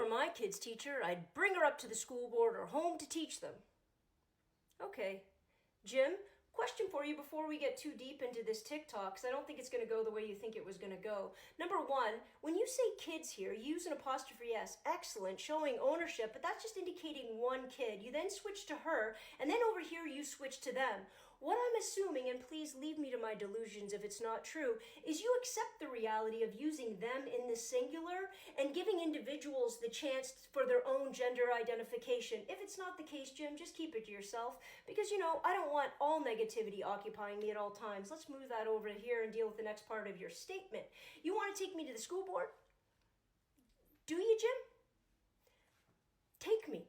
were my kid's teacher, I'd bring her up to the school board or home to teach them. Okay. Jim, question for you before we get too deep into this TikTok, because I don't think it's going to go the way you think it was going to go. Number one, when you say kids here, you use an apostrophe S. Excellent, showing ownership, but that's just indicating one kid. You then switch to her, and then over here you switch to them. What I'm assuming, and please leave me to my delusions if it's not true, is you accept the reality of using them in the singular and giving individuals the chance for their own gender identification. If it's not the case, Jim, just keep it to yourself, because, you know, I don't want all negativity occupying me at all times. Let's move that over here and deal with the next part of your statement. You want to take me to the school board? Do you, Jim? Take me.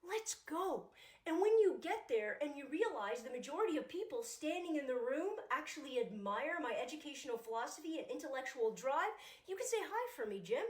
Let's go. And when you get there and you realize the majority of people standing in the room actually admire my educational philosophy and intellectual drive, you can say hi for me, Jim.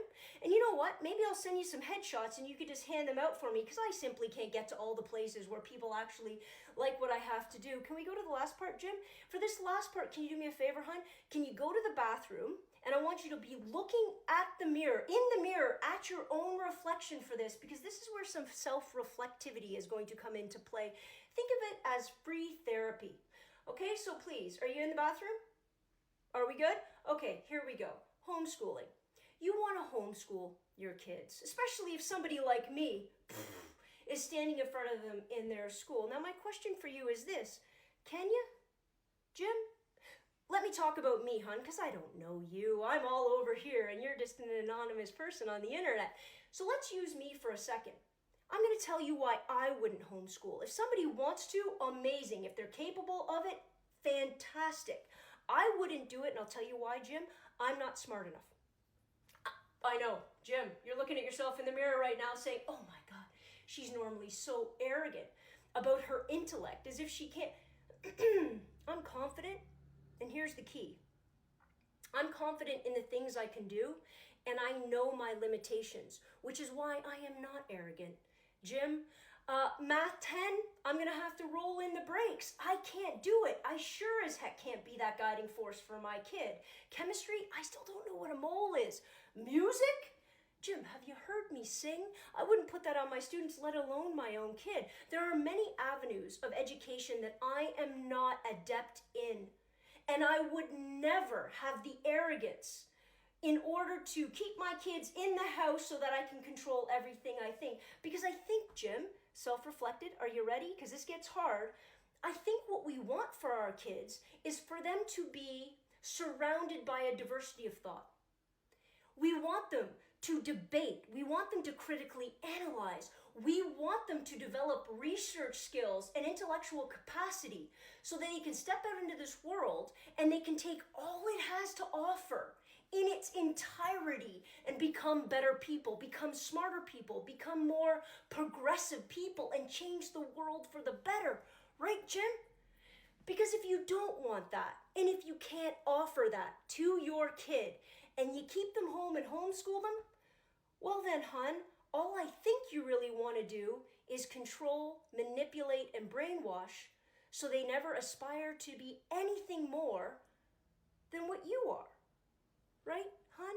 And you know what? Maybe I'll send you some headshots and you could just hand them out for me, because I simply can't get to all the places where people actually like what I have to do. Can we go to the last part, Jim? For this last part, can you do me a favor, hon? Can you go to the bathroom? And I want you to be looking at the mirror, in the mirror, at your own reflection for this, because this is where some self-reflectivity is going to come into play. Think of it as free therapy. Okay, so please, are you in the bathroom? Are we good? Okay, here we go. Homeschooling. You want to homeschool your kids, especially if somebody like me is standing in front of them in their school. Now, my question for you is this. Can you, Jim? Let me talk about me, hon, because I don't know you. I'm all over here, and you're just an anonymous person on the internet. So let's use me for a second. I'm going to tell you why I wouldn't homeschool. If somebody wants to, amazing. If they're capable of it, fantastic. I wouldn't do it, and I'll tell you why, Jim. I'm not smart enough. I know, Jim, you're looking at yourself in the mirror right now saying, oh my God, she's normally so arrogant about her intellect, as if she can't. I'm confident. And here's the key. I'm confident in the things I can do, and I know my limitations, which is why I am not arrogant. Jim, math 10, I'm going to have to roll in the brakes. I can't do it. I sure as heck can't be that guiding force for my kid. Chemistry, I still don't know what a mole is. Music? Jim, have you heard me sing? I wouldn't put that on my students, let alone my own kid. There are many avenues of education that I am not adept in. And I would never have the arrogance in order to keep my kids in the house so that I can control everything I think. Because I think, Jim, self-reflected, are you ready? Because this gets hard. I think what we want for our kids is for them to be surrounded by a diversity of thought. We want them to debate. We want them to critically analyze. We want them to develop research skills and intellectual capacity so that they can step out into this world and they can take all it has to offer in its entirety and become better people, become smarter people, become more progressive people, and change the world for the better. Right, Jim? Because if you don't want that, and if you can't offer that to your kid, and you keep them home and homeschool them, well then, hon, all I think you really want to do is control, manipulate, and brainwash so they never aspire to be anything more than what you are. Right, hon?